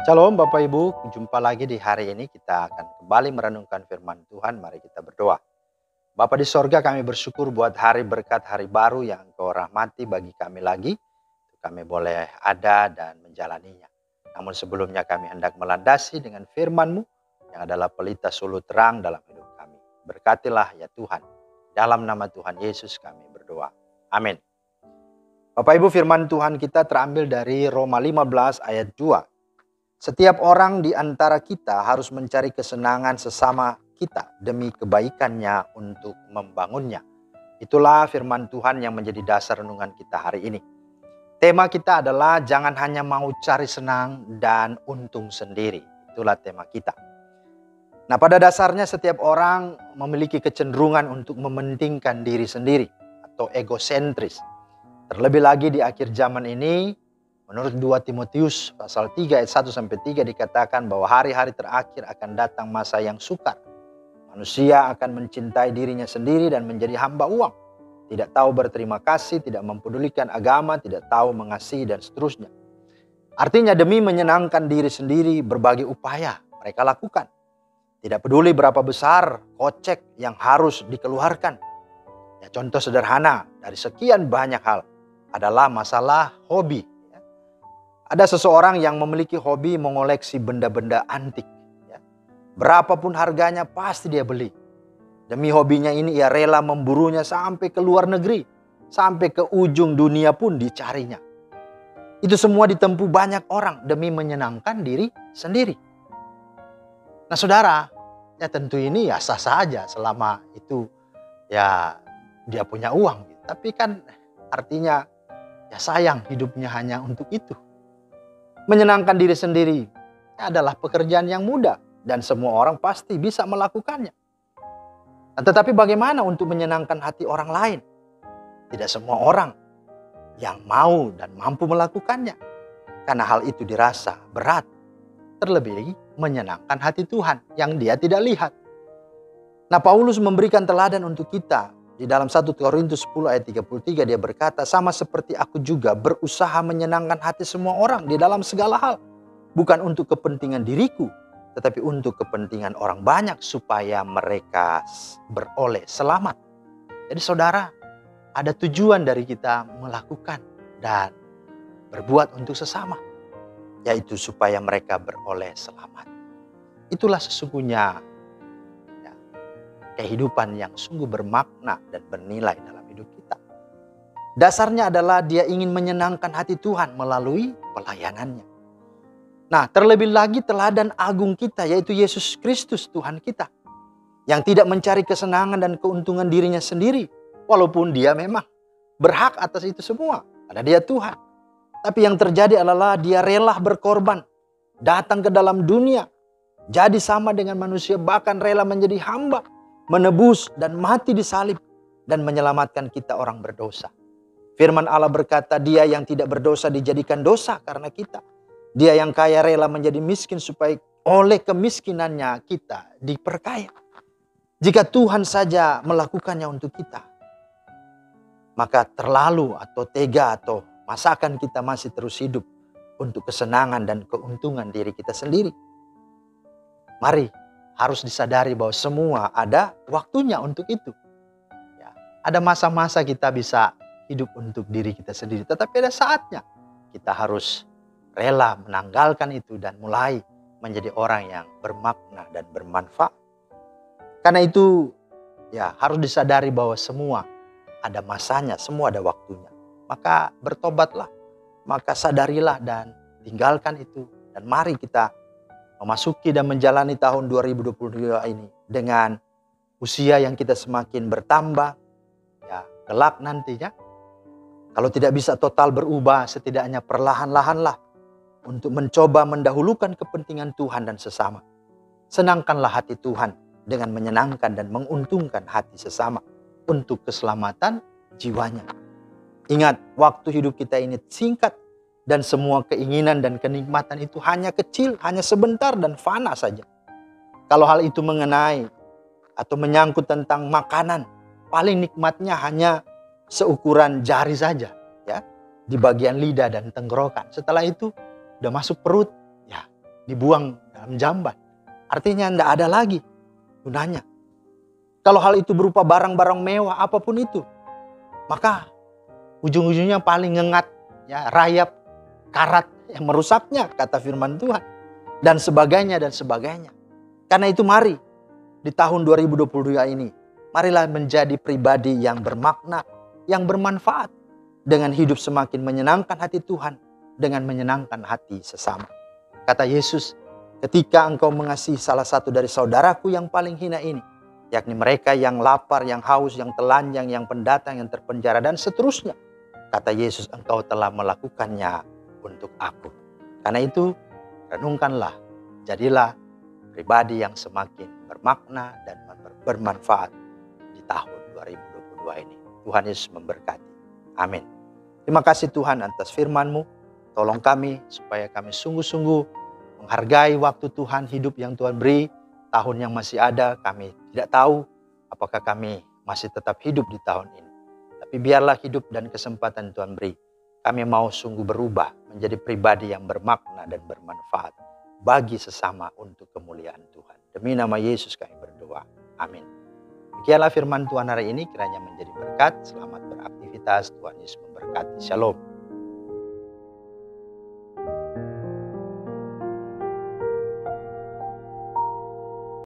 Shalom Bapak Ibu, jumpa lagi di hari ini kita akan kembali merenungkan firman Tuhan. Mari kita berdoa. Bapa di sorga, kami bersyukur buat hari berkat hari baru yang Engkau rahmati bagi kami lagi. Kami boleh ada dan menjalaninya. Namun sebelumnya kami hendak melandasi dengan firman-Mu yang adalah pelita sulu terang dalam hidup kami. Berkatilah ya Tuhan. Dalam nama Tuhan Yesus kami berdoa. Amin. Bapak Ibu, firman Tuhan kita terambil dari Roma 15 ayat 2. Setiap orang di antara kita harus mencari kesenangan sesama kita demi kebaikannya untuk membangunnya. Itulah firman Tuhan yang menjadi dasar renungan kita hari ini. Tema kita adalah jangan hanya mau cari senang dan untung sendiri. Itulah tema kita. Nah, pada dasarnya setiap orang memiliki kecenderungan untuk mementingkan diri sendiri atau egosentris. Terlebih lagi di akhir zaman ini, menurut 2 Timotius pasal 3 ayat 1-3 dikatakan bahwa hari-hari terakhir akan datang masa yang sukar. Manusia akan mencintai dirinya sendiri dan menjadi hamba uang. Tidak tahu berterima kasih, tidak mempedulikan agama, tidak tahu mengasihi dan seterusnya. Artinya demi menyenangkan diri sendiri berbagai upaya mereka lakukan. Tidak peduli berapa besar kocek yang harus dikeluarkan. Ya, contoh sederhana dari sekian banyak hal adalah masalah hobi. Ada seseorang yang memiliki hobi mengoleksi benda-benda antik. Berapapun harganya pasti dia beli. Demi hobinya ini ia rela memburunya sampai ke luar negeri. Sampai ke ujung dunia pun dicarinya. Itu semua ditempuh banyak orang demi menyenangkan diri sendiri. Nah saudara, ya tentu ini ya sah-sah aja selama itu ya dia punya uang. Tapi kan artinya ya sayang hidupnya hanya untuk itu. Menyenangkan diri sendiri adalah pekerjaan yang mudah dan semua orang pasti bisa melakukannya. Nah, tetapi bagaimana untuk menyenangkan hati orang lain? Tidak semua orang yang mau dan mampu melakukannya. Karena hal itu dirasa berat. Terlebih menyenangkan hati Tuhan yang dia tidak lihat. Nah, Paulus memberikan teladan untuk kita. Di dalam 1 Korintus 10 ayat 33 dia berkata, sama seperti aku juga berusaha menyenangkan hati semua orang di dalam segala hal. Bukan untuk kepentingan diriku, tetapi untuk kepentingan orang banyak supaya mereka beroleh selamat. Jadi saudara, ada tujuan dari kita melakukan dan berbuat untuk sesama. Yaitu supaya mereka beroleh selamat. Itulah sesungguhnya kehidupan yang sungguh bermakna dan bernilai dalam hidup kita. Dasarnya adalah dia ingin menyenangkan hati Tuhan melalui pelayanannya. Nah, terlebih lagi teladan agung kita yaitu Yesus Kristus Tuhan kita. Yang tidak mencari kesenangan dan keuntungan dirinya sendiri. Walaupun dia memang berhak atas itu semua. Karena dia Tuhan. Tapi yang terjadi adalah dia rela berkorban. Datang ke dalam dunia. Jadi sama dengan manusia, bahkan rela menjadi hamba. Menebus dan mati di salib dan menyelamatkan kita orang berdosa. Firman Allah berkata, dia yang tidak berdosa dijadikan dosa karena kita. Dia yang kaya rela menjadi miskin supaya oleh kemiskinannya kita diperkaya. Jika Tuhan saja melakukannya untuk kita, maka terlalu atau tega atau masakan kita masih terus hidup untuk kesenangan dan keuntungan diri kita sendiri. Mari. Harus disadari bahwa semua ada waktunya untuk itu. Ya, ada masa-masa kita bisa hidup untuk diri kita sendiri. Tetapi ada saatnya kita harus rela menanggalkan itu dan mulai menjadi orang yang bermakna dan bermanfaat. Karena itu ya harus disadari bahwa semua ada masanya, semua ada waktunya. Maka bertobatlah, maka sadarilah dan tinggalkan itu. Dan mari kita memasuki dan menjalani tahun 2022 ini dengan usia yang kita semakin bertambah, ya kelak nantinya. Kalau tidak bisa total berubah, setidaknya perlahan-lahanlah untuk mencoba mendahulukan kepentingan Tuhan dan sesama. Senangkanlah hati Tuhan dengan menyenangkan dan menguntungkan hati sesama untuk keselamatan jiwanya. Ingat, waktu hidup kita ini singkat. Dan semua keinginan dan kenikmatan itu hanya kecil, hanya sebentar dan fana saja. Kalau hal itu mengenai atau menyangkut tentang makanan, paling nikmatnya hanya seukuran jari saja, ya, di bagian lidah dan tenggorokan. Setelah itu udah masuk perut, ya dibuang dalam jamban. Artinya tidak ada lagi gunanya. Kalau hal itu berupa barang-barang mewah apapun itu, maka ujung-ujungnya paling ngengat, ya, rayap, karat yang merusaknya, kata firman Tuhan. Dan sebagainya dan sebagainya. Karena itu mari di tahun 2022 ini, marilah menjadi pribadi yang bermakna, yang bermanfaat, dengan hidup semakin menyenangkan hati Tuhan, dengan menyenangkan hati sesama. Kata Yesus, ketika engkau mengasihi salah satu dari saudaraku yang paling hina ini, yakni mereka yang lapar, yang haus, yang telanjang, yang pendatang, yang terpenjara, dan seterusnya. Kata Yesus, engkau telah melakukannya untuk aku. Karena itu, renungkanlah, jadilah pribadi yang semakin bermakna dan bermanfaat di tahun 2022 ini. Tuhan Yesus memberkati. Amin. Terima kasih Tuhan atas firman-Mu. Tolong kami supaya kami sungguh-sungguh menghargai waktu Tuhan, hidup yang Tuhan beri. Tahun yang masih ada, kami tidak tahu apakah kami masih tetap hidup di tahun ini. Tapi biarlah hidup dan kesempatan Tuhan beri. Kami mau sungguh berubah menjadi pribadi yang bermakna dan bermanfaat bagi sesama untuk kemuliaan Tuhan. Demi nama Yesus kami berdoa. Amin. Demikianlah firman Tuhan hari ini, kiranya menjadi berkat. Selamat beraktivitas. Tuhan Yesus memberkati. Shalom.